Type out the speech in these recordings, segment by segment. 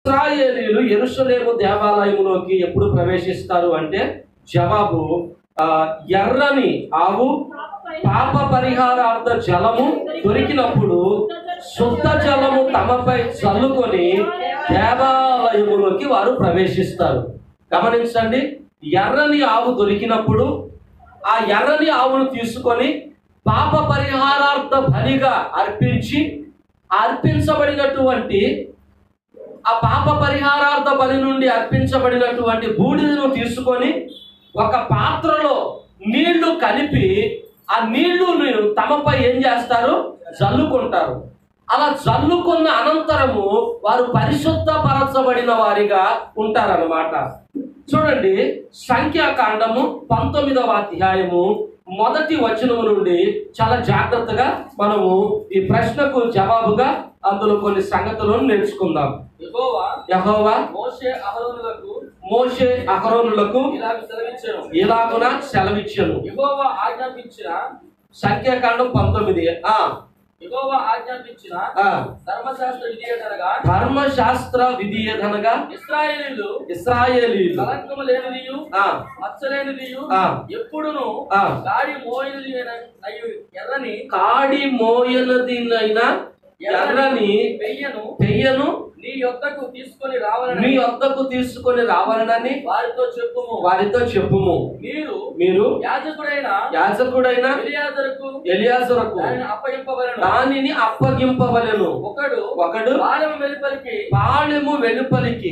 ఇశ్రాయేలీయులు యెరూషలేము దేవాలయములోకి ఎప్పుడు ప్రవేశిస్తారు అంటే, జవాబు ఎర్రని ఆవు పాప పరిహారార్థ జలము దొరికినప్పుడు శుద్ధ జలము తమపై చల్లుకొని దేవాలయములోకి వారు ప్రవేశిస్తారు. గమనించండి, ఎర్రని ఆవు దొరికినప్పుడు ఆ ఎర్రని ఆవును తీసుకొని పాప పరిహారార్థ బలిగా అర్పించి, అర్పించబడినటువంటి ఆ పాప పరిహారార్థ బలి నుండి అర్పించబడినటువంటి బూడిదను తీసుకొని ఒక పాత్రలో నీళ్లు కలిపి ఆ నీళ్లు తమపై ఏం చేస్తారు? జల్లుకుంటారు. అలా జల్లుకున్న అనంతరము వారు పరిశుద్ధపరచబడిన వారిగా ఉంటారన్నమాట. చూడండి, సంఖ్యాకాండము 19వ అధ్యాయము 1వ వచనము నుండి చాలా జాగ్రత్తగా మనము ఈ ప్రశ్నకు జవాబుగా అందులో కొన్ని సంగతులను నేర్చుకుందాం. యెహోవా మోషే అహరోనులకు ఇలాగున సెలవిచ్చెను. సంఖ్యాకాండం 19. ధర్మశాస్త్ర విధి ఏదనగా ఇశ్రాయేలీయులు ఎప్పుడును కాడి మోయనదినైనా ఎర్రని పెయ్యను నీ యొద్దకు తీసుకొని రావాలని వారితో చెప్పుము. మీరు యాజకుడైన ఎలియాజరుకు దానిని అప్పగింపవలెను. ఒకడు పాళెము వెలుపలికి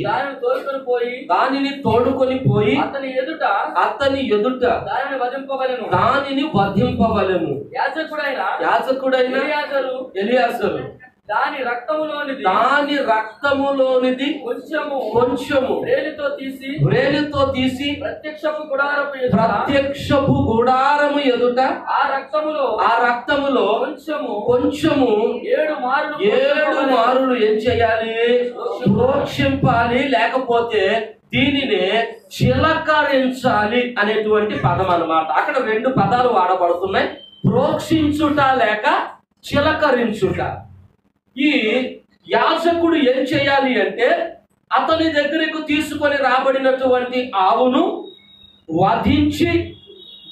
దానిని తోడుకొని పోయి అతని ఎదుట దానిని వధింపవలెను. యాజకుడైన ఎలియాజరు దాని రక్తములోనిది కొంచెము వ్రేలితో తీసి ప్రత్యక్షపు గుడారము ఎదుట ఆ రక్తములో కొంచెము 7 మారులు ఏం చేయాలి? ప్రోక్షింపాలి, లేకపోతే దీనినే చిలకరించాలి అనేటువంటి పదం అన్నమాట. అక్కడ 2 పదాలు వాడబడుతున్నాయి, ప్రోక్షించుట లేక చిలకరించుట. ఈ యాజకుడు ఏం చేయాలి అంటే, అతని దగ్గరకు తీసుకొని రాబడినటువంటి ఆవును వధించి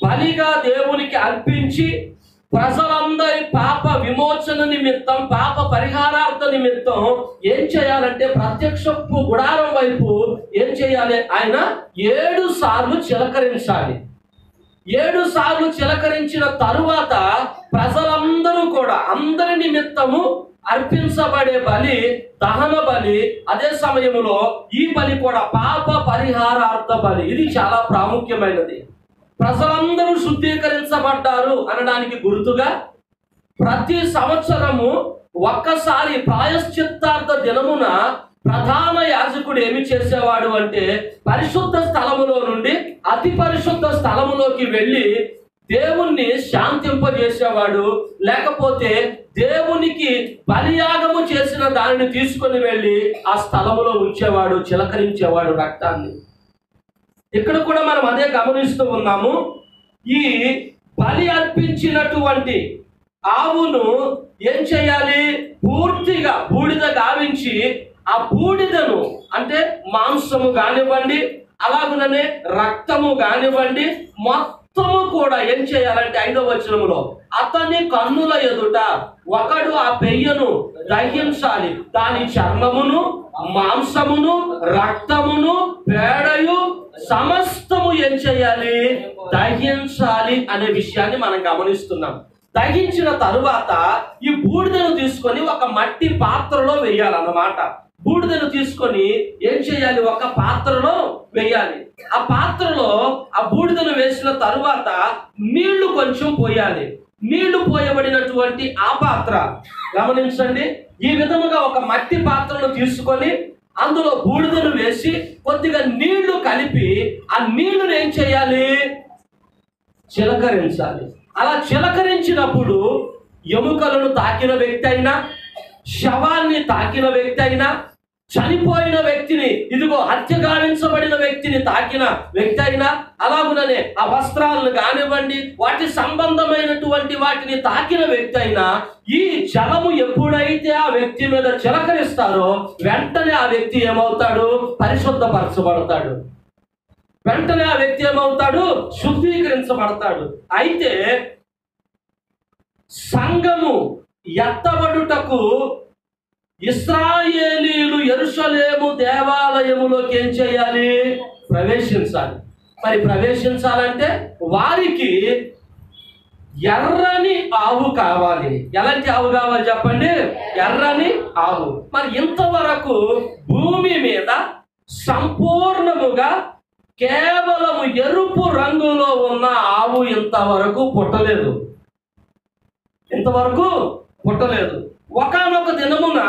బలిగా దేవునికి అర్పించి ప్రజలందరి పాప విమోచన నిమిత్తం, పాప పరిహారార్థ నిమిత్తం ఏం చేయాలంటే ప్రత్యక్షపు గుడారం వైపు ఏం చేయాలి? ఆయన 7 సార్లు చిలకరించాలి. 7 సార్లు చిలకరించిన తరువాత ప్రజలందరూ కూడా అందరి నిమిత్తము అర్పించబడే బలి దహన బలి, అదే సమయంలో ఈ బలి కూడా పాప పరిహారార్థ బలి. ఇది చాలా ప్రాముఖ్యమైనది. ప్రజలందరూ శుద్ధీకరించబడ్డారు అనడానికి గుర్తుగా ప్రతి సంవత్సరము ఒక్కసారి ప్రాయశ్చిత్తార్థ దినమున ప్రధాన యాజకుడు ఏమి చేసేవాడు అంటే, పరిశుద్ధ స్థలములో నుండి అతి పరిశుద్ధ స్థలములోకి వెళ్ళి దేవుణ్ణి శాంతింపజేసేవాడు, లేకపోతే దేవునికి బలియాగము చేసిన దానిని తీసుకొని వెళ్ళి ఆ స్థలములో ఉంచేవాడు, చిలకరించేవాడు రక్తాన్ని. ఇక్కడ కూడా మనం అదే గమనిస్తూ ఉన్నాము. ఈ బలి అర్పించినటువంటి ఆవును ఏం చేయాలి? పూర్తిగా బూడిద గావించి ఆ బూడిదను అంటే మాంసము కానివ్వండి, అలాగుననే రక్తము కానివ్వండి, మొత్తము కూడా ఏం చేయాలంటే 5వ వచనములో అతని కన్నుల ఎదుట ఒకడు ఆ పెయ్యను దహించాలి. దాని చర్మమును, మాంసమును, రక్తమును, పేడయు సమస్తము ఏం చేయాలి? దహించాలి అనే విషయాన్ని మనం గమనిస్తున్నాం. దహించిన తరువాత ఈ బూడిదను తీసుకొని ఒక మట్టి పాత్రలో వేయాలన్నమాట. బూడిదను తీసుకొని ఏం చేయాలి? ఒక పాత్రలో వేయాలి. ఆ పాత్రలో ఆ బూడిదను వేసిన తరువాత నీళ్లు కొంచెం పోయాలి. నీళ్లు పోయబడినటువంటి ఆ పాత్ర గమనించండి, ఈ విధముగా ఒక మట్టి పాత్రను తీసుకొని అందులో బూడిదను వేసి కొద్దిగా నీళ్లు కలిపి ఆ నీళ్లను ఏం చేయాలి? చిలకరించాలి. అలా చిలకరించినప్పుడు ఎముకలను తాకిన వ్యక్తి అయినా, శవాన్ని తాకిన వ్యక్తి అయినా, చనిపోయిన వ్యక్తిని, ఇదిగో హత్య గావించబడిన వ్యక్తిని తాకిన వ్యక్తి అయినా, అలాగుననే ఆ వస్త్రాలను కానివ్వండి, వాటి సంబంధమైనటువంటి వాటిని తాకిన వ్యక్తి అయినా, ఈ జలము ఎప్పుడైతే ఆ వ్యక్తి మీద చిలకరిస్తారో వెంటనే ఆ వ్యక్తి ఏమవుతాడు? పరిశుద్ధపరచబడతాడు. వెంటనే ఆ వ్యక్తి ఏమవుతాడు? శుద్ధీకరించబడతాడు. అయితే సంఘము ఎత్తబడుటకు ఇశ్రాయేలీయులు యెరూషలేము దేవాలయములోకి ఏం చేయాలి? ప్రవేశించాలి. మరి ప్రవేశించాలంటే వారికి ఎర్రని ఆవు కావాలి. ఎలాంటి ఆవు కావాలి చెప్పండి? ఎర్రని ఆవు. మరి ఇంతవరకు భూమి మీద సంపూర్ణముగా కేవలము ఎరుపు రంగులో ఉన్న ఆవు ఇంతవరకు పుట్టలేదు. ఇంతవరకు పుట్టలేదు. ఒకానొక దినమున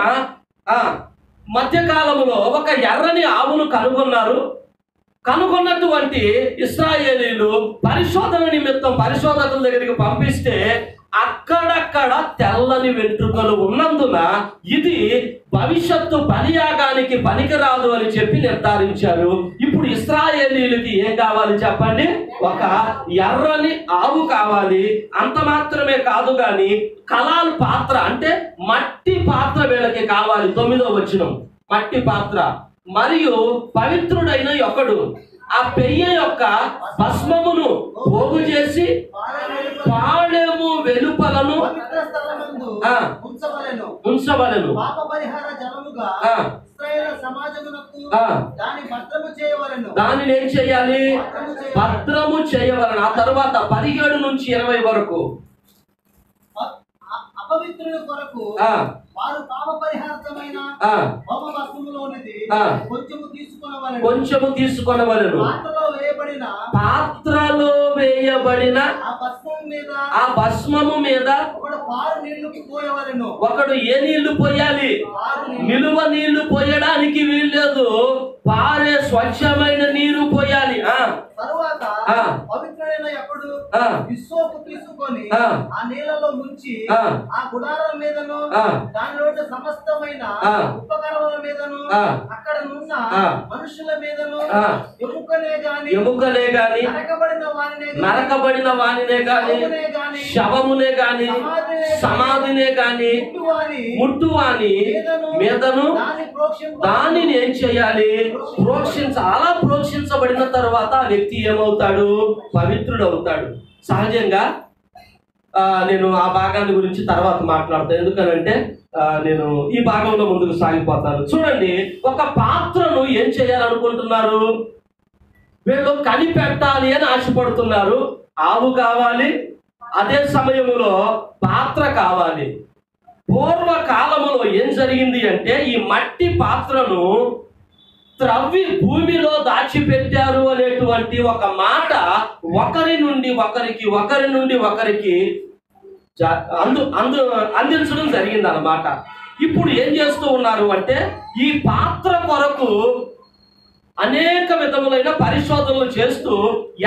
మధ్యకాలములో ఒక ఎర్రని ఆవును కనుగొన్నారు. కనుగొన్నటువంటి ఇశ్రాయేలీయులు పరిశోధన నిమిత్తం పరిశోధకుల దగ్గరికి పంపిస్తే అక్కడక్కడ తెల్లని వెంట్రుకలు ఉన్నందున ఇది భవిష్యత్తు బలియాగానికి పనికిరాదు అని చెప్పి నిర్ధారించారు. ఇప్పుడు ఇశ్రాయేలీయులకి ఏం కావాలి చెప్పండి? ఒక ఎర్రని ఆవు కావాలి. అంత మాత్రమే కాదు గాని కలాల్ పాత్ర అంటే మట్టి పాత్ర వీళ్ళకి కావాలి. 9వ వచనం, మట్టి పాత్ర. మరియు పవిత్రుడైన ఒకడు ఆ పెయ్య యొక్క భస్మమును పోగు చేసి పాళెము వెలుపలను ఉంచవలెను. దానిని ఏం చేయాలి? భద్రము చేయవలెను. ఆ తర్వాత 17 నుంచి 20 వరకు అపవిత్రుల కొరకు వారు పాప పరిహారమైన కొంచెము తీసుకొనవలెను. పాత్రలో వేయబడిన ఆ భస్మము మీద ఒకడు ఏ నీళ్లు పోయాలి? నిలువ నీళ్లు పోయడానికి వీల్లేదు. పారే స్వచ్ఛమైన నీరు పోయాలి. తరువాత పవిత్రుడైన ఎప్పుడు విశ్వపు తీసుకొని ఆ నీళ్ళలో ముంచి ఆ గుడారం మీదను దానిలో సమస్తమైన ఉపకరణల మీదను అక్కడ నున్న మనుషుల మీదను ఎముకనే గాని నరకబడిన వానినే గాని శవమునే గాని సమాధినే గాని ముట్టువాని మీదను దానిని ఏం చేయాలి? అలా ప్రోక్షించబడిన తర్వాత ఆ వ్యక్తి ఏమవుతాడు? పవిత్రుడు అవుతాడు. సహజంగా నేను ఆ భాగాన్ని గురించి తర్వాత మాట్లాడతాను. ఎందుకనంటే నేను ఈ భాగంలో ముందుకు సాగిపోతాను. చూడండి, ఒక పాత్రను ఏం చేయాలనుకుంటున్నారు? వీళ్ళు కనిపెట్టాలి అని ఆశపడుతున్నారు. ఆవు కావాలి, అదే సమయంలో పాత్ర కావాలి. పూర్వకాలములో ఏం జరిగింది అంటే ఈ మట్టి పాత్రను త్రవ్వి భూమిలో దాచిపెట్టారు అనేటువంటి ఒక మాట ఒకరి నుండి ఒకరికి అందించడం జరిగింది అన్నమాట. ఇప్పుడు ఏం చేస్తూ ఉన్నారు అంటే ఈ పాత్ర కొరకు అనేక విధములైన పరిశోధనలు చేస్తూ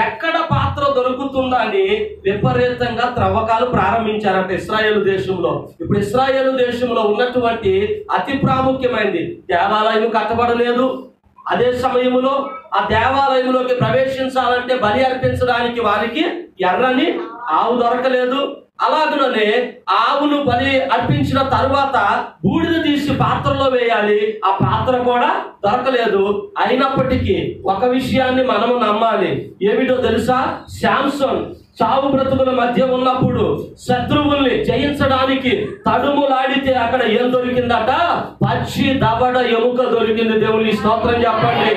ఎక్కడ పాత్ర దొరుకుతుందా అని విపరీతంగా త్రవ్వకాలు ప్రారంభించారట ఇశ్రాయేలు దేశంలో. ఇప్పుడు ఇశ్రాయేలు దేశంలో ఉన్నటువంటి అతి ప్రాముఖ్యమైనది దేవాలయం కట్టబడలేదు. అదే సమయంలో ఆ దేవాలయంలోకి ప్రవేశించాలంటే బలి అర్పించడానికి వారికి ఎర్రని ఆవు దొరకలేదు. అలాగనే ఆవును బలి అర్పించిన తరువాత బూడిద తీసి పాత్రలో వేయాలి. ఆ పాత్ర కూడా దొరకలేదు. అయినప్పటికీ ఒక విషయాన్ని మనము నమ్మాలి. ఏమిటో తెలుసా? శాంసన్ చావు బ్రతుకుల మధ్య ఉన్నప్పుడు శత్రువుల్ని జయించడానికి తడుములాడితే అక్కడ ఏం దొరికిందట? పచ్చి దవడ ఎముక దొరికింది. దేవుని స్తోత్రం చెప్పండి.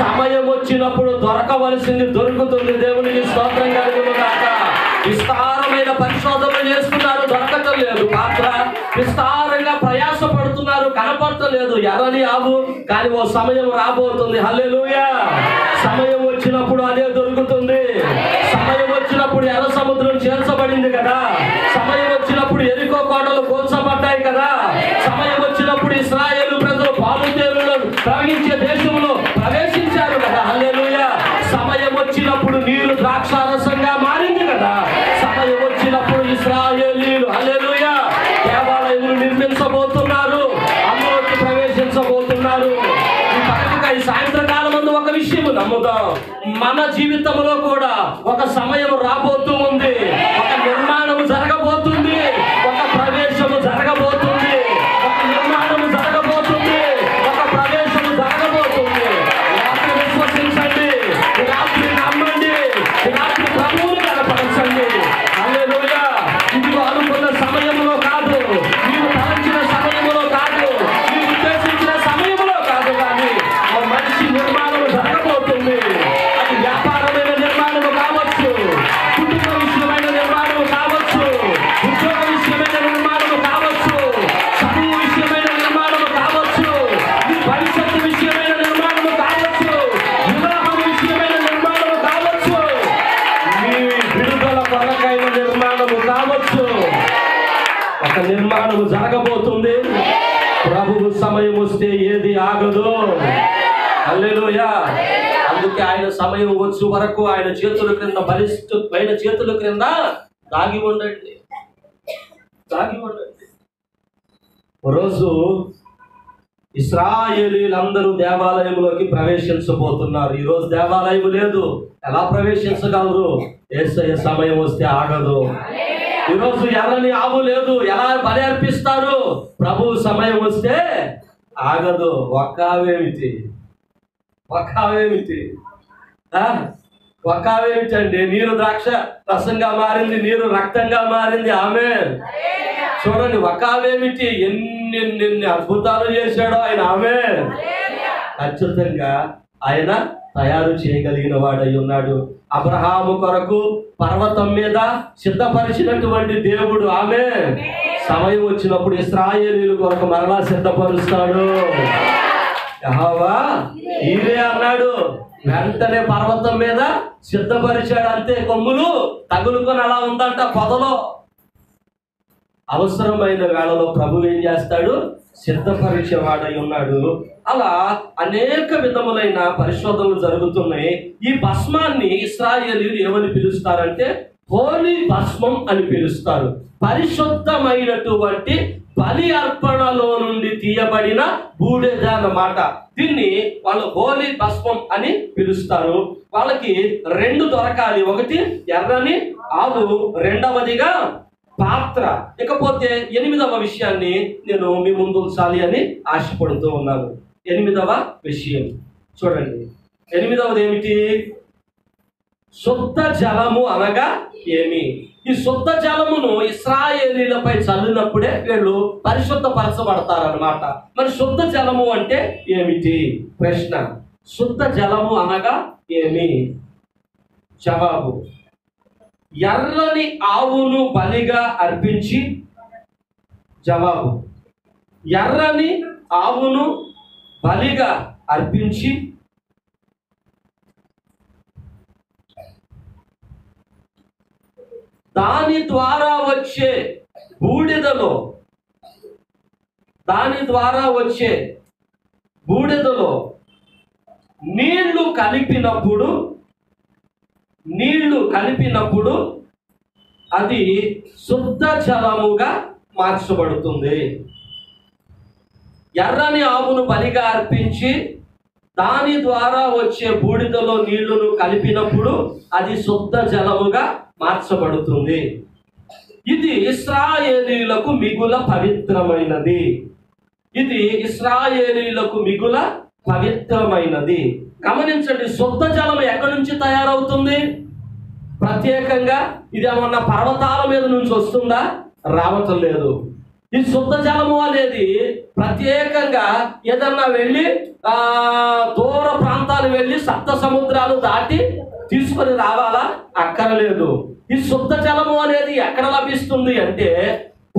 సమయం వచ్చినప్పుడు దొరకవలసింది దొరుకుతుంది. దేవునికి స్తోత్రం కలుగునుగాక. విస్తారమైన పరిశోధనలు చేస్తున్నారు, దొరకటం లేదు పాత్ర. విస్తారంగా ప్రయాసపడుతున్నారు, కనపడతలేదు ఎర్రని ఆవు. కానీ ఓ సమయం రాబోతుంది. హల్లెలూయా. సమయం వచ్చినప్పుడు అదే దొరుకుతుంది. సమయం వచ్చినప్పుడు ఎర్ర సముద్రం చేర్చబడింది కదా. సమయం వచ్చినప్పుడు ఎరికో కోటలు కూల్చబడ్డాయి కదా. సమయం వచ్చినప్పుడు ఇశ్రాయేలు ప్రజలు పాలుతేరులను ప్రవహించే దేశంలో ప్రవేశించారు కదా. హల్లెలూయా. సమయం వచ్చినప్పుడు నీరు ద్రాక్షారసంగా మారింది కదా. సమయం వచ్చినప్పుడు ఇశ్రాయేలీయులు హల్లెలూయా దేవాలయాలు నిర్మించబోతున్నారు, అందులోకి ప్రవేశించబోతున్నారు. నమ్ముదాం. మన జీవితంలో కూడా ఒక సమయం రాబోతూ ఉంది, ఒక నిర్మాణం జరగబోతుంది, ఒక ప్రవేశము జరగబోతుంది, ఒక నిర్మాణం జరగబోతుంది, ఒక ప్రవేశము జరగబోతుంది. రాత్రి విశ్వసించండి, రాత్రి నమ్మండి, రాత్రి ప్రభువుని కనపరచండి. హల్లెలూయా. ఇదిగో అనుకున్న సమయంలో కాదు, నీవు తలంచిన సమయంలో కాదు, నీవు ఉద్దేశించిన సమయంలో కాదు, కానీ ఒక మనిషి నిర్మాణం జరగబోతుంది. అది వ్యాపారమైన నిర్మాణం కావచ్చు, కుటుంబ విషయమైన నిర్మాణం కావచ్చు, ఉద్యోగ విషయమైన నిర్మాణం కావచ్చు, చదువు విషయమైన నిర్మాణం కావచ్చు, నీ భవిష్యత్తు విషయమైన నిర్మాణం కావచ్చు, వివాహం విషయమైన నిర్మాణం కావచ్చు, నీ విడుదల కొరకైన నిర్మాణం కావచ్చు. ఒక నిర్మాణం జరగబోతుంది. ప్రభువు సమయం వస్తే ఏది ఆగదు. హల్లెలూయా. అందుకే ఆయన సమయం వచ్చే వరకు ఆయన చేతుల క్రింద బలిష్టమైన చేతుల క్రింద దాగి ఉండండి, దాగి ఉండండి. రోజు ఇశ్రాయేలీలందరూ దేవాలయంలోకి ప్రవేశించబోతున్నారు. ఈరోజు దేవాలయం లేదు, ఎలా ప్రవేశించగలరు? యేసయ్య సమయం వస్తే ఆగదు. ఈరోజు ఎర్రని ఆవు లేదు, ఎలా బలి అర్పిస్తారు? ప్రభు సమయం వస్తే ఆగదు. ఒక్కావేమిటి, ఒక్కావేమిటి, ఒక్కావేమిటండి? నీరు ద్రాక్ష రసంగా మారింది, నీరు రక్తంగా మారింది. ఆమేన్. చూడండి, ఒక్కావేమిటి? ఎన్ని అద్భుతాలు చేశాడో ఆయన. ఆమేన్. ఖచ్చితంగా ఆయన తయారు చేయగలిగిన వాడై ఉన్నాడు. అబ్రహాము కొరకు పర్వతం మీద సిద్ధపరిచినటువంటి దేవుడు. ఆమేన్. సమయం వచ్చినప్పుడు ఇశ్రాయేలీయుల కొరకు మరలా సిద్ధపరుస్తాడు. యెహోవా ఈరే అన్నాడు. వెంటనే పర్వతం మీద సిద్ధపరిచాడు. అంతే, కొమ్ములు తగులుకొని అలా ఉందంట పొదలో. అవసరమైన వేళలో ప్రభు ఏం చేస్తాడు? సిద్ధపరిచేవాడై ఉన్నాడు. అలా అనేక విధములైన పరిశోధనలు జరుగుతున్నాయి. ఈ భస్మాన్ని ఇశ్రాయేలీయులు ఏమని పిలుస్తారంటే హోలీ భస్మం అని పిలుస్తారు. పరిశుద్ధమైనటువంటి బలి అర్పణలో నుండి తీయబడిన బూడిద అన్నమాట. దీన్ని వాళ్ళు హోలీ భస్మం అని పిలుస్తారు. వాళ్ళకి రెండు దొరకాలి, ఒకటి ఎర్రని ఆవు, రెండవదిగా పాత్ర. ఇకపోతే 8వ విషయాన్ని నేను మీ ముందు ఉంచాలి అని ఆశపడుతూ ఉన్నాను. 8వ విషయం చూడండి. 8వది ఏమిటి? శుద్ధ జలము అనగా ఏమి? ఈ శుద్ధ జలమును ఇశ్రాయేలీలపై చల్లినప్పుడే వీళ్ళు పరిశుద్ధపరచబడతారనమాట. మరి శుద్ధ జలము అంటే ఏమిటి? ప్రశ్న. శుద్ధ జలము అనగా ఏమి? జవాబు, ఎర్రని ఆవును బలిగా అర్పించి. జవాబు, ఎర్రని ఆవును బలిగా అర్పించి దాని ద్వారా వచ్చే బూడిదలో, దాని ద్వారా వచ్చే బూడిదలో నీళ్లు కలిపినప్పుడు అది శుద్ధ జలముగా మార్చబడుతుంది. ఎర్రని ఆవును బలిగా అర్పించి దాని ద్వారా వచ్చే బూడిదలో నీళ్లను కలిపినప్పుడు అది శుద్ధ జలముగా మార్చబడుతుంది. ఇది ఇశ్రాయేలీయులకు మిగుల పవిత్రమైనది. ఇది ఇశ్రాయేలీయులకు మిగుల పవిత్రమైనది. గమనించండి, శుద్ధ జలం ఎక్కడి నుంచి తయారవుతుంది? ప్రత్యేకంగా ఇది ఏమన్నా పర్వతాల మీద నుంచి వస్తుందా? రావటం లేదు. ఈ శుద్ధ జలము అనేది ప్రత్యేకంగా ఏదన్నా వెళ్ళి దూర ప్రాంతాలు వెళ్ళి సప్త సముద్రాలు దాటి తీసుకొని రావాలా? అక్కర్లేదు. ఈ శుద్ధ జలము అనేది ఎక్కడ లభిస్తుంది అంటే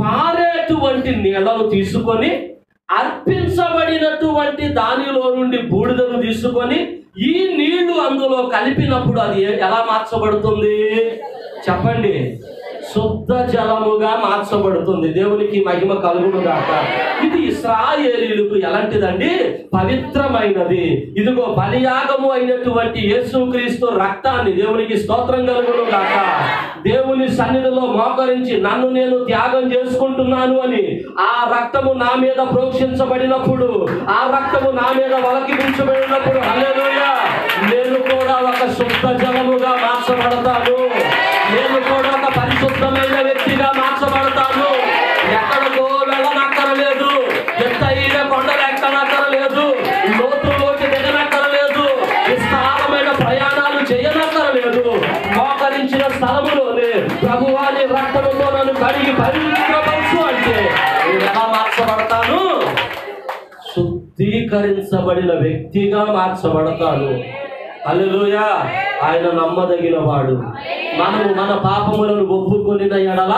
పారేటువంటి నీళ్లను తీసుకొని అర్పించబడినటువంటి దానిలో నుండి బూడిదను తీసుకొని ఈ నీళ్లు అందులో కలిపినప్పుడు అది ఎలా మార్చబడుతుంది? చెప్పండి. శుద్ధ జలముగా మార్చబడుతుంది. దేవునికి మహిమ కలుగును గాక. ఇది ఇశ్రాయేలీయులకు ఎలాంటిదండి? పవిత్రమైనది. ఇదిగో బలియాగము అయినటువంటి యేసుక్రీస్తు రక్తాన్ని, దేవునికి స్తోత్రం కలుగును గాక, దేవుని సన్నిధిలో మోకరించి నన్ను నేను త్యాగం చేసుకుంటున్నాను అని ఆ రక్తము నా మీద ప్రోక్షించబడినప్పుడు, ఆ రక్తము నా మీద వలకించబడినప్పుడు హల్లెలూయా, నేను శుద్ధ జలముగా మార్చబడతాను. నేను కూడా ఒక పరిశుద్ధమైన వ్యక్తిగా మార్చబడతాను. ఎక్కడికో వెళ్ళనక్కరలేదు, ఎత్తైన కొండలు ఎక్కనక్కరలేదు, లోతులోకి దిగనక్కరలేదు, విస్తారమైన ప్రయాణాలు చేయనక్కరలేదు. మోకరించిన స్థలములోనే ప్రభువాని రక్తముతో నన్ను కడిగి పరిశుద్ధపరచు అంటే నేను ఎలా మార్చబడతాను? శుద్ధీకరించబడిన వ్యక్తిగా మార్చబడతాను. హల్లెలూయా. ఆయన నమ్మదగిన వాడు. మనము మన పాపములను ఒప్పుకొనిన ఎడల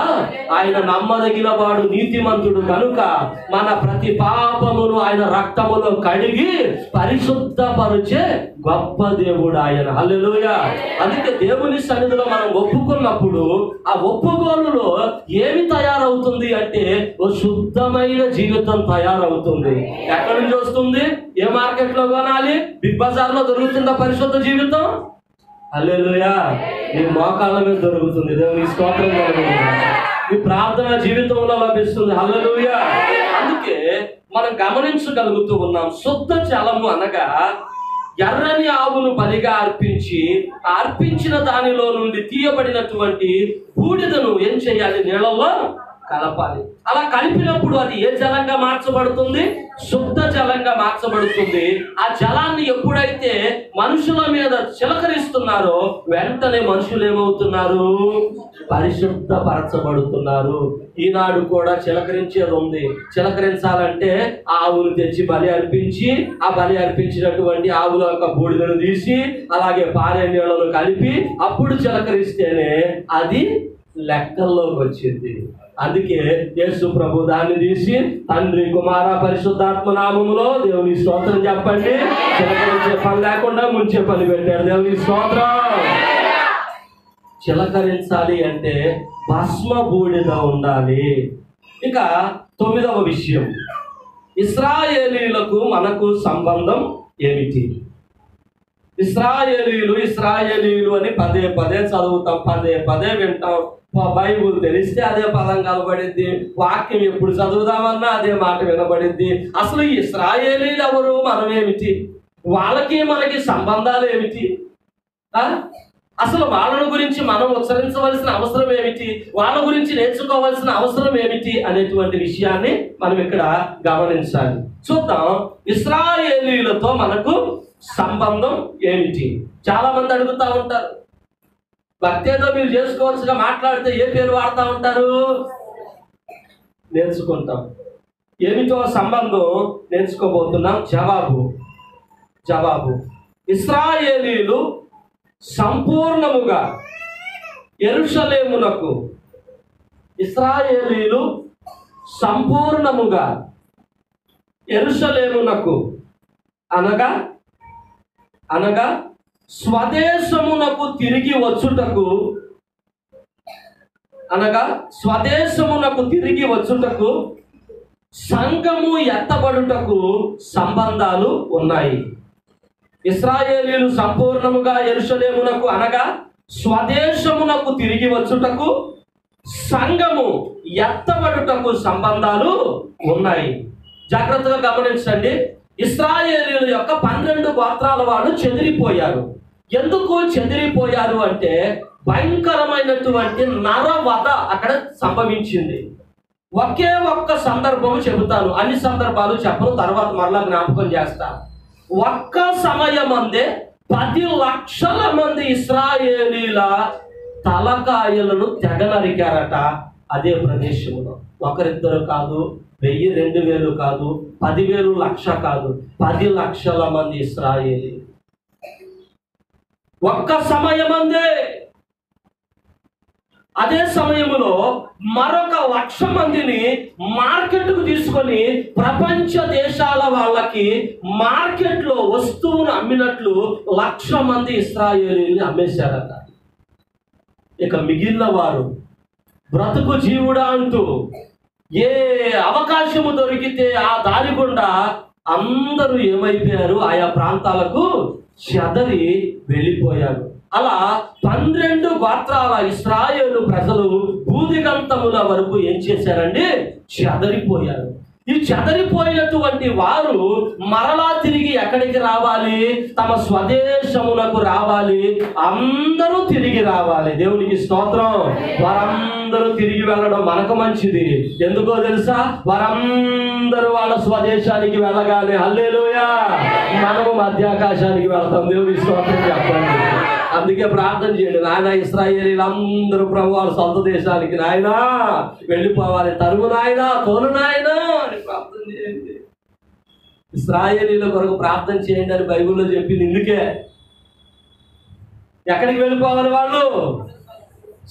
ఆయన నమ్మదగిన వాడు, నీతిమంతుడు కనుక మన ప్రతి పాపమును ఆయన రక్తములో కడిగి పరిశుద్ధపరిచే గొప్ప దేవుడు ఆయన. హల్లెలూయా. అందుకే దేవుని సన్నిధిలో మనం ఒప్పుకున్నప్పుడు ఆ ఒప్పుకోలులో ఏమి తయారవుతుంది అంటే ఓ శుద్ధమైన జీవితం తయారవుతుంది. ఎక్కడి నుంచి వస్తుంది? ఏ మార్కెట్ లో కొనాలి? బిగ్ బజార్ లో దొరుకుతుందా పరిశుద్ధ జీవితం? హల్లెలూయా. నీ మోకాళ్ళ మీద దొరుకుతుంది. దేవుని స్తోత్రం కలుగును. నీ ప్రార్థన జీవితంలో లభిస్తుంది. హల్లెలూయా. అందుకే మనం గమనించగలుగుతూ ఉన్నాం, శుద్ధ జలము అనగా ఎర్రని ఆవును బలిగా అర్పించిన దానిలో నుండి తీయబడినటువంటి బూడిదను ఏం చేయాలి? నీళ్ళలో కలపాలి. అలా కలిపినప్పుడు అది ఏ జలంగా మార్చబడుతుంది? శుద్ధ జలంగా మార్చబడుతుంది. ఆ జలాన్ని ఎప్పుడైతే మనుషుల మీద చిలకరిస్తున్నారో వెంటనే మనుషులు ఏమవుతున్నారు? పరిశుద్ధపరచబడుతున్నారు. ఈనాడు కూడా చిలకరించేది ఉంది. చిలకరించాలంటే ఆవును తెచ్చి బలి అర్పించి, ఆ బలి అర్పించినటువంటి ఆవుల యొక్క బూడిదను తీసి అలాగే పారే నీళ్లను కలిపి అప్పుడు చిలకరిస్తేనే అది లెక్కల్లోకి వచ్చింది. అందుకే యేసు ప్రభు దాన్ని తీసి తండ్రి, కుమార, పరిశుద్ధాత్మ నామములో దేవుని స్తోత్రం చెప్పండి. చిలకరించే పని లేకుండా ముంచే పని పెట్టాడు. దేవుని స్తోత్రం. చిలకరించాలి అంటే భస్మ బూడిద ఉండాలి. ఇక 9వ విషయం, ఇశ్రాయేలీయులకు మనకు సంబంధం ఏమిటి? ఇశ్రాయేలీయులు అని పదే పదే చదువుతాం, పదే పదే వింటాం. బైబుల్ తెలిస్తే అదే పదం కనబడిద్ది. వాక్యం ఎప్పుడు చదువుదామన్నా అదే మాట వినబడిద్ది. అసలు ఈ ఇశ్రాయేలీయులు ఎవరు? మనమేమిటి? వాళ్ళకి మనకి సంబంధాలు ఏమిటి? అసలు వాళ్ళను గురించి మనం ఉచ్చరించవలసిన అవసరం ఏమిటి? వాళ్ళ గురించి నేర్చుకోవాల్సిన అవసరం ఏమిటి అనేటువంటి విషయాన్ని మనం ఇక్కడ గమనించాలి. చూద్దాం, ఇశ్రాయేలీయులతో మనకు సంబంధం ఏమిటి? చాలా మంది అడుగుతా ఉంటారు, భక్తి ఏదో మీరు చేసుకోవాల్సిగా మాట్లాడితే ఏ పేరు వాడుతూ ఉంటారు? నేర్చుకుంటాం. ఏమిటో సంబంధం నేర్చుకోబోతున్నాం. జవాబు ఇశ్రాయేలీయులు సంపూర్ణముగా యెరూషలేమునకు అనగా స్వదేశమునకు తిరిగి వచ్చుటకు సంఘము ఎత్తబడుటకు సంబంధాలు ఉన్నాయి. ఇశ్రాయేలీయులు సంపూర్ణముగా యెరూషలేమునకు అనగా స్వదేశమునకు తిరిగి వచ్చుటకు సంఘము ఎత్తబడుటకు సంబంధాలు ఉన్నాయి. జాగ్రత్తగా గమనించండి. ఇశ్రాయేలీయుల యొక్క 12 గోత్రాల వాళ్ళు చెదిరిపోయారు. ఎందుకు చెదిరిపోయారు అంటే భయంకరమైనటువంటి నరవధ అక్కడ సంభవించింది. ఒకే ఒక్క సందర్భం చెబుతాను, అన్ని సందర్భాలు చెప్పను, తర్వాత మరలా జ్ఞాపకం చేస్తాను. ఒక్క సమయమందే 10 లక్షల మంది ఇశ్రాయేలీల తలకాయలను తెగ నరికారట. అదే ప్రదేశంలో ఒకరిద్దరు కాదు, 1000, 2000 కాదు, 10,000, 1,00,000 కాదు, 10 లక్షల మంది ఇశ్రాయేలీలు ఒక్క సమయమందే. అదే సమయంలో మరొక 1,00,000 మందిని మార్కెట్కు తీసుకొని ప్రపంచ దేశాల వాళ్ళకి మార్కెట్లో వస్తువును అమ్మినట్లు 1,00,000 మంది ఇశ్రాయేలీని అమ్మేశారట. ఇక మిగిలిన వారు బ్రతుకు జీవుడా అంటూ ఏ అవకాశము దొరికితే ఆ దారి గుండా అందరూ ఏమైపోయారు? ఆయా ప్రాంతాలకు చెదరి వెళ్ళిపోయారు. అలా 12 గోత్రాల ఇశ్రాయేలు ప్రజలు భూదిగంతముల వరకు ఏం చేశారండి? చెదరిపోయారు. ఈ చెదరిపోయినటువంటి వారు మరలా తిరిగి ఎక్కడికి రావాలి? తమ స్వదేశమునకు రావాలి. అందరూ తిరిగి రావాలి. దేవునికి స్తోత్రం. వారందరూ తిరిగి వెళ్ళడం మనకు మంచిది. ఎందుకో తెలుసా? వారందరూ వాళ్ళ స్వదేశానికి వెళ్ళగానే హల్లెలూయా మనము మధ్యాకాశానికి వెళ్తాం. దేవునికి స్తోత్రం చెప్పండి. అందుకే ప్రార్థన చేయండి, నాయన ఇశ్రాయేలీలందరూ ప్రభు వాళ్ళ సొంత దేశానికి నాయన వెళ్ళిపోవాలి, తరుము నాయన, తోలు నాయన అని ప్రార్థన చేయండి. ఇశ్రాయేలీల కొరకు ప్రార్థన చేయండి అని బైబిల్లో చెప్పింది ఇందుకే. ఎక్కడికి వెళ్ళిపోవాలి వాళ్ళు?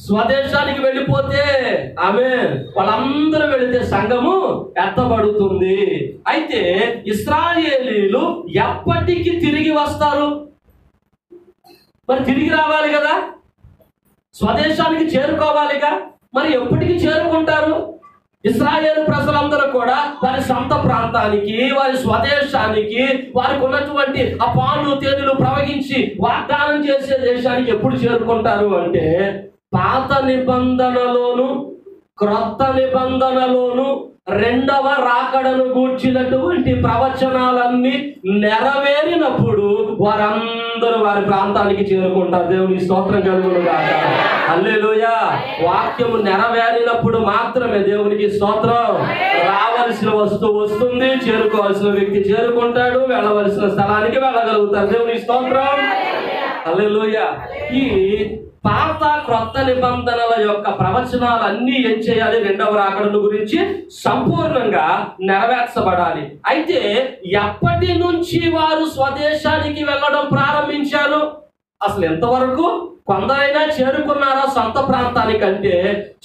స్వదేశానికి వెళ్ళిపోతే వాళ్ళందరూ వెళితే సంఘము ఎత్తబడుతుంది. అయితే ఇశ్రాయేలీలు ఎప్పటికి తిరిగి వస్తారు? మరి తిరిగి రావాలి కదా, స్వదేశానికి చేరుకోవాలిగా. మరి ఎప్పటికి చేరుకుంటారు? ఇశ్రాయేలు ప్రజలందరూ కూడా వారి సొంత ప్రాంతానికి, వారి స్వదేశానికి, వారికి ఉన్నటువంటి ఆ పాలు తేనెలు ప్రవహించి వాగ్దానం చేసే దేశానికి ఎప్పుడు చేరుకుంటారు అంటే, పాత నిబంధనలోను క్రొత్త నిబంధనలోను రెండవ రాకడను గూర్చినటువంటి ప్రవచనాలన్నీ నెరవేరినప్పుడు వారందరూ వారి ప్రాంతానికి చేరుకుంటారు. దేవునికి స్తోత్రం కలుగును గాక. హల్లెలూయా. వాక్యము నెరవేరినప్పుడు మాత్రమే దేవునికి స్తోత్రం. రావలసిన వస్తువు వస్తుంది, చేరుకోవాల్సిన వ్యక్తి చేరుకుంటాడు, వెళ్ళవలసిన స్థలానికి వెళ్ళగలుగుతారు. దేవునికి స్తోత్రం. హల్లెలూయా. ఈ పాత క్రొత్త నిబంధనల యొక్క ప్రవచనాలన్నీ ఏం చేయాలి? రెండవ రాకడను గురించి సంపూర్ణంగా నెరవేర్చబడాలి. అయితే ఎప్పటి నుంచి వారు స్వదేశానికి వెళ్ళడం ప్రారంభించారు? అసలు ఎంతవరకు? కొందరైనా చేరుకున్నారా సొంత ప్రాంతానికంటే?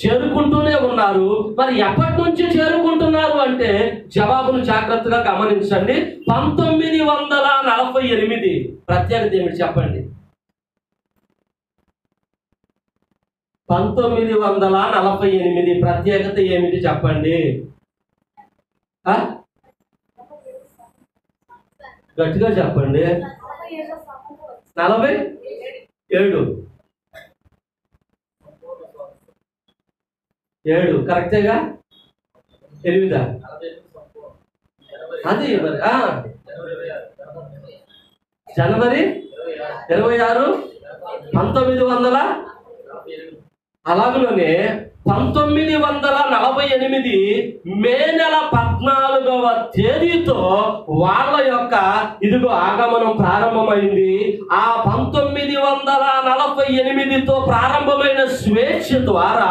చేరుకుంటూనే ఉన్నారు. మరి ఎప్పటి నుంచి చేరుకుంటున్నారు అంటే జవాబును జాగ్రత్తగా గమనించండి. 1948 ప్రత్యేకత ఏమిటి చెప్పండి? 1948 ప్రత్యేకత ఏమిటి చెప్పండి? గట్టిగా చెప్పండి. 47 కరెక్టేగా? 8 అది మరి జనవరి 26 1900 అలాగనే 1948 మే నెల 14వ తేదీతో వాళ్ళ యొక్క ఇదిగో ఆగమనం ప్రారంభమైంది. ఆ 1948తో ప్రారంభమైన స్వేచ్ఛ ద్వారా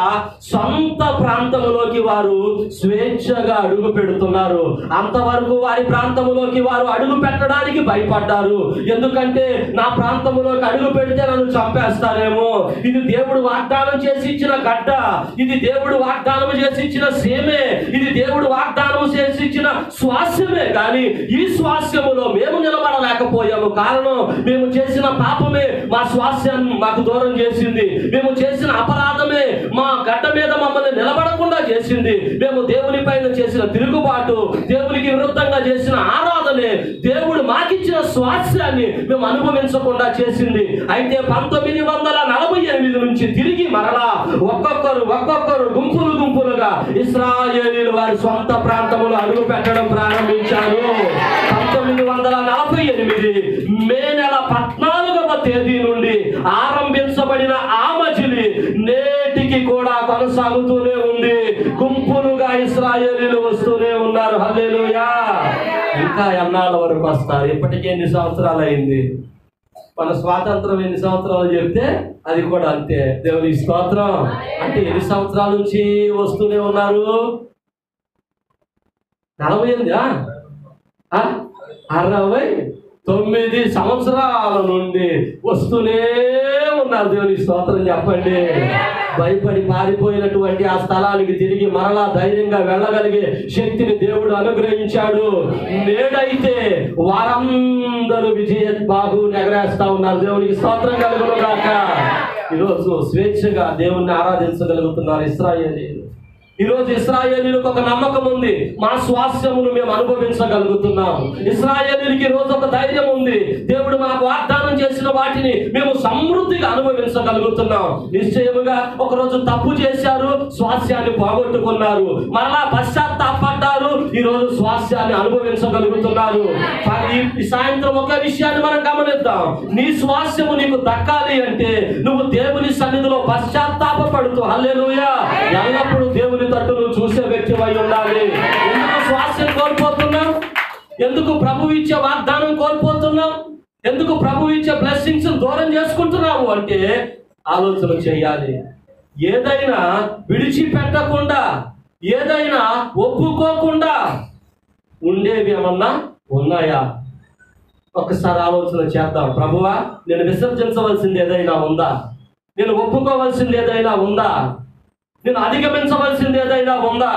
సొంత ప్రాంతంలోకి వారు స్వేచ్ఛగా అడుగు పెడుతున్నారు. అంతవరకు వారి ప్రాంతంలోకి వారు అడుగు పెట్టడానికి భయపడ్డారు. ఎందుకంటే నా ప్రాంతంలోకి అడుగు పెడితే నన్ను చంపేస్తారేమో, ఇది దేవుడు వాగ్దానం చేసి ఇచ్చిన గడ్డ, ఇది దేవుడు వాగ్దానం చేసి ఇచ్చిన సేమే, ఇది దేవుడు వాగ్దానం చేసి ఇచ్చిన స్వాస్యమే. కానీ ఈ స్వాస్యములో మేము నిలబడలేకపోయాము. కారణం, మేము చేసిన పాపమే మా స్వాస్యాన్ని మాకు దూరం చేసింది. మేము చేసిన అపరాధమే మా గడ్డ మీద మమ్మల్ని నిలబడకుండా చేసింది. మేము దేవుని పైన చేసిన తిరుగుబాటు, దేవునికి విరుద్ధంగా చేసిన ఆరాధనే దేవుడు మాకిచ్చిన స్వాస్యాన్ని మేము అనుభవించకుండా చేసింది. అయితే 1948 నుంచి తిరిగి మరలా ఒక్కొక్కరు గుంపులుగా ఇశ్రాయేలీలు వారి సొంత ప్రాంతంలో అడుగు పెట్టడం ప్రారంభించారు. 1948 మే నెల 14వ తేదీ నుండి ఆరంభించబడిన ఆ మజిలీ నేటికి కూడా కొనసాగుతూనే ఉంది. గుంపులుగా ఇశ్రాయేలీలు వస్తూనే ఉన్నారు. హల్లెలూయా. ఇంకా ఎన్నాళ్ళ వరకు వస్తారు? ఇప్పటికే ఎన్ని సంవత్సరాలు అయింది? మన స్వాతంత్రం ఎన్ని సంవత్సరాలు చెప్తే అది కూడా అంతే. దేవుని స్తోత్రం. అంటే ఎన్ని సంవత్సరాల నుంచి వస్తూనే ఉన్నారు? 69 సంవత్సరాల నుండి వస్తూనే ఉన్నారు. దేవుని స్తోత్రం చెప్పండి. భయపడి పారిపోయినటువంటి ఆ స్థలానికి తిరిగి మరలా ధైర్యంగా వెళ్ళగలిగే శక్తిని దేవుడు అనుగ్రహించాడు. నేడైతే వారందరూ విజయ బాబు ఎగరేస్తా ఉన్నారు. దేవునికి స్తోత్రం కలుగును గాక. ఈరోజు స్వేచ్ఛగా దేవుణ్ణి ఆరాధించగలుగుతున్నారు ఇశ్రాయేలీయులు. ఈరోజు ఇశ్రాయేలీయులకు ఒక నమ్మకం ఉంది, మా స్వాస్యమును మేము అనుభవించగలుగుతున్నాం. ఇశ్రాయేలీయులకి రోజు ఒక ధైర్యం ఉంది, దేవుడు మాకు వాగ్దానం చేసిన వాటి వాటిని మేము సమృద్ధిగా అనుభవించగలుగుతున్నాం. నిశ్చయముగా ఒకరోజు తప్పు చేశారు, స్వాస్థ్యాన్ని పోగొట్టుకున్నారు, మరలా పశ్చాత్తాపడ్డారు, ఈరోజు స్వాస్థ్యాన్ని అనుభవించగలుగుతున్నారు. ఈ సాయంత్రం ఒక విషయాన్ని మనం గమనిద్దాం. నీ స్వాస్థ్యము నీకు దక్కాలి అంటే నువ్వు దేవుని సన్నిధిలో పశ్చాత్తాపడుతూ హల్లెలూయా ఎల్లప్పుడూ దేవుని తట్టు నువ్వు చూసే వ్యక్తివై ఉండాలి. ఎందుకు స్వాస్థ్యం కోల్పోతున్నావు? ఎందుకు ప్రభు ఇచ్చే వాగ్దానం కోల్పోతున్నావు? ఎందుకు ప్రభు ఇచ్చే బ్లెస్సింగ్స్ దూరం చేసుకుంటున్నావు అంటే ఆలోచన చేయాలి. ఏదైనా విడిచిపెట్టకుండా, ఏదైనా ఒప్పుకోకుండా ఉండేవి ఏమన్నా ఉన్నాయా? ఒకసారి ఆలోచన చేద్దాం. ప్రభువా, నేను విసర్జించవలసింది ఏదైనా ఉందా? నేను ఒప్పుకోవలసింది ఏదైనా ఉందా? నేను అధిగమించవలసింది ఏదైనా ఉందా?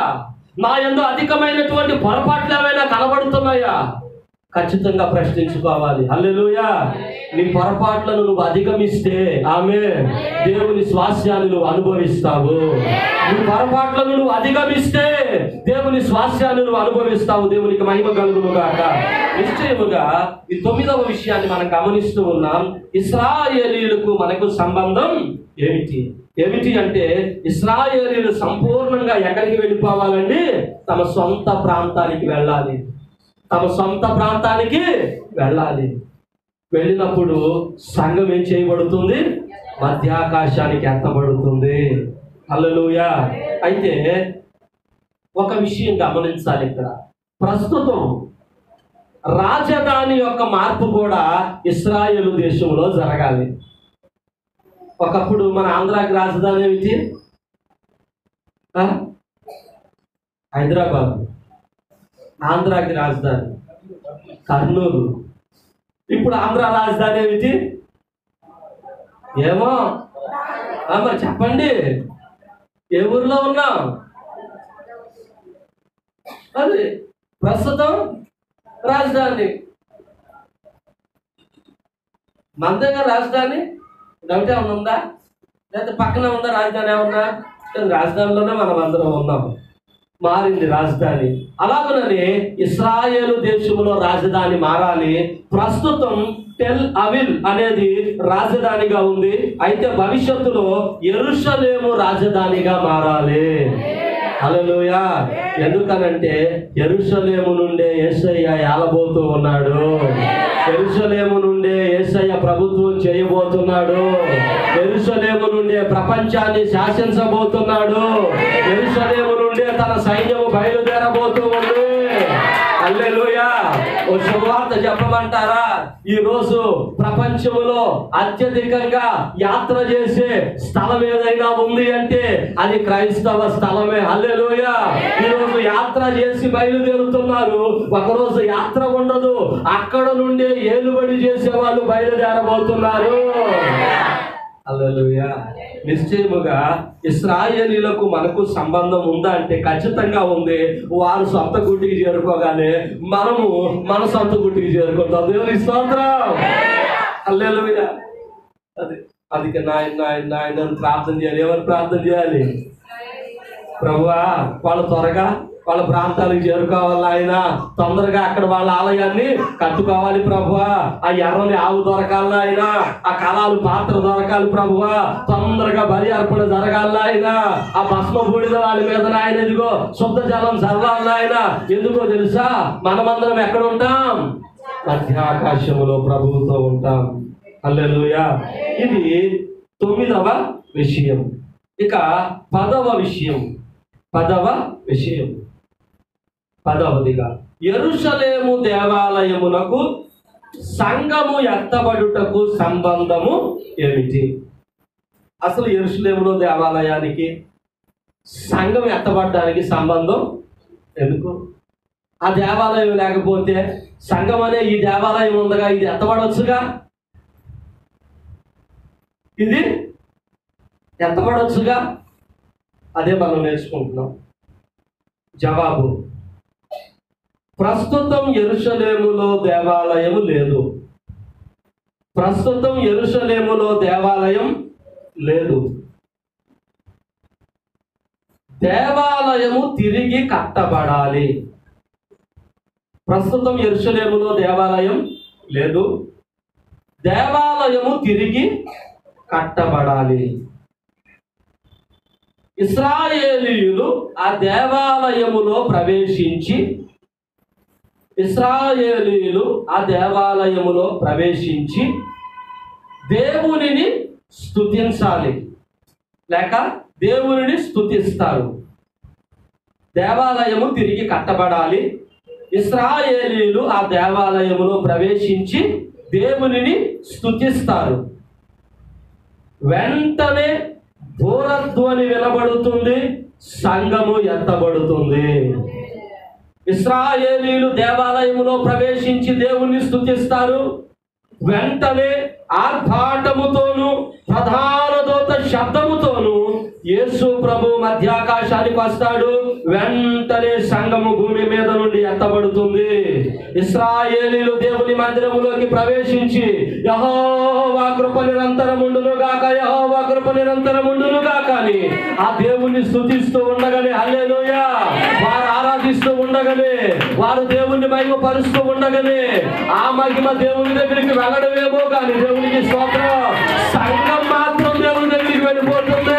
నా యందు అధికమైనటువంటి పొరపాట్లు ఏమైనా కనబడుతున్నాయా? ఖచ్చితంగా ప్రశ్నించుకోవాలి. హల్లెలూయా. నీ పొరపాట్లను నువ్వు అధిగమిస్తే ఆమేన్, దేవుని స్వాస్థ్యాన్ని నువ్వు అనుభవిస్తావు. నీ పొరపాట్లను నువ్వు అధిగమిస్తే దేవుని స్వాస్థ్యాన్ని నువ్వు అనుభవిస్తావు. దేవునికి మహిమ కలుగును గాక. నిశ్చయముగా ఈ 9వ విషయాన్ని మనం గమనిస్తూ ఉన్నాం. ఇశ్రాయేలీయులకు మనకు సంబంధం ఏమిటి అంటే ఇశ్రాయేలీయులు సంపూర్ణంగా ఎక్కడికి వెళ్ళిపోవాలండి? తమ సొంత ప్రాంతానికి వెళ్ళాలి. తమ సొంత ప్రాంతానికి వెళ్ళాలి. వెళ్ళినప్పుడు సంఘం ఏం చేయబడుతుంది? మధ్యాకాశానికి ఎత్తబడుతుంది. హల్లెలూయా. అయితే ఒక విషయం గమనించాలి. ఇక్కడ ప్రస్తుతం రాజధాని యొక్క మార్పు కూడా ఇశ్రాయేలు దేశంలో జరగాలి. ఒకప్పుడు మన ఆంధ్రాకి రాజధాని ఏమిటి? హైదరాబాద్. ఆంధ్రాకి రాజధాని కర్నూలు. ఇప్పుడు ఆంధ్ర రాజధాని ఏమిటి? ఏమో మరి చెప్పండి, ఏ ఊర్లో ఉన్నాం? అది ప్రస్తుతం రాజధాని మందగా రాజధాని డౌట్ ఏమన్నా ఉందా? లేకపోతే పక్కన ఉందా రాజధాని? ఏమన్నా రాజధానిలోనే మనం అందరం ఉన్నాం. మారింది రాజధాని. అలాగనే ఇశ్రాయేలు దేశంలో రాజధాని మారాలి. ప్రస్తుతం టెల్ అవివ్ అనేది రాజధానిగా ఉంది. అయితే భవిష్యత్తులో యెరూషలేము రాజధానిగా మారాలి. హల్లెలూయా. ఎందుకనంటే యెరూషలేము నుండే యేసయ్య ఏలబోతూ ఉన్నాడు. యెరూషలేము నుండే యేసయ్య ప్రభుత్వం చేయబోతున్నాడు. యెరూషలేము నుండే ప్రపంచాన్ని శాసించబోతున్నాడు. యెరూషలేము నుండే తన సైన్యము బయలుదేరబోతూ ఉంది. హల్లెలూయా. ఓ శుభవార్త చెప్పమంటారా? ఈ రోజు ప్రపంచంలో అత్యధికంగా యాత్ర చేసే స్థలం ఏదైనా ఉంది అంటే అది క్రైస్తవ స్థలమే. హల్లెలూయా. ఈ రోజు యాత్ర చేసి బయలుదేరుతున్నారు. ఒకరోజు యాత్ర ఉండదు, అక్కడ నుండే ఏలుబడి చేసే వాళ్ళు బయలుదేరబోతున్నారు. హల్లెలూయా. నిశ్చయముగా ఇశ్రాయేలీయులకు మనకు సంబంధం ఉందా అంటే ఖచ్చితంగా ఉంది. వారు సొంత గుట్టికి చేరుకోగానే మనము మన సొంత గుట్టికి చేరుకుంటాం. దేవుని స్తోత్రం. హల్లెలూయా. అది నాయన ప్రార్థన చేయాలి. ఎవరు ప్రార్థన చేయాలి? ప్రభువా, వాళ్ళు త్వరగా వాళ్ళ ప్రాంతాలకు చేరుకోవాలి. ఆయన తొందరగా అక్కడ వాళ్ళ ఆలయాన్ని కట్టుకోవాలి ప్రభువా. ఆ ఎర్రని ఆవు దొరకాలి ఆయన, ఆ కళాలు పాత్ర దొరకాలి ప్రభువా. తొందరగా బలి అర్పణ జరగాలి ఆయన. ఆ భస్మ బూడిద వాళ్ళ మీద ఆయన ఎదుగో శుద్ధ జలం చల్లాలి ఆయన. ఎందుకో తెలుసా? మనమందరం ఎక్కడ ఉంటాం? మధ్యాకాశములో ప్రభువుతో ఉంటాం. హల్లెలూయా. ఇది 9వ విషయం. ఇక 10వ విషయం. 10వదిగా యెరూషలేము దేవాలయమునకు సంఘము ఎత్తబడుటకు సంబంధము ఏమిటి? అసలు యెరూషలేములో దేవాలయానికి సంఘం ఎత్తబడడానికి సంబంధం ఎందుకు? ఆ దేవాలయం లేకపోతే సంఘం అనే ఈ దేవాలయం ఉందిగా, ఇది ఎత్తబడవచ్చుగా, ఇది ఎత్తబడవచ్చుగా. అదే మనం నేర్చుకుంటున్నాం. జవాబు: ప్రస్తుతం యెరూషలేములో దేవాలయం లేదు. ప్రస్తుతం యెరూషలేములో దేవాలయం లేదు. దేవాలయము తిరిగి కట్టబడాలి. ప్రస్తుతం యెరూషలేములో దేవాలయం లేదు. దేవాలయము తిరిగి కట్టబడాలి. ఇశ్రాయేలీయులు ఆ దేవాలయములో ప్రవేశించి దేవునిని స్తుతించాలి, లేక దేవునిని స్తుతిస్తారు. దేవాలయము తిరిగి కట్టబడాలి. ఇశ్రాయేలీయులు ఆ దేవాలయములో ప్రవేశించి దేవునిని స్తుతిస్తారు. వెంటనే బూరధ్వని వినబడుతుంది, సంఘము ఎత్తబడుతుంది. ఇశ్రాయేలీయులు దేవాలయములో ప్రవేశించి దేవుణ్ణి స్తుతిస్తారు. వెంటనే ఆర్భాటముతోను ప్రధాన దూత శబ్దముతోను యేసు ప్రభు మధ్యాకాశానికి వస్తాడు. వెంటనే సంఘము భూమి మీద నుండి ఎత్తబడుతుంది. ఇశ్రాయేలీయులు దేవుని మందిరములోకి ప్రవేశించి యెహోవా కృప నిరంతరముండును గాక, యెహోవా కృప నిరంతరముండును గాక అని ఆ దేవుణ్ణి స్తుతిస్తూ ఉండగానే, హల్లెలూయా, వారు ఆరాధిస్తూ ఉండగానే, వారు దేవుణ్ణి మహిమ పరుస్తూ ఉండగానే ఆ మహిమ దేవుని దగ్గరికి వెళ్ళడమేమో కానీ దేవునికి స్తోత్రం, సంఘం మాత్రం దేవుని దగ్గరికి వెళ్ళిపోతుంది.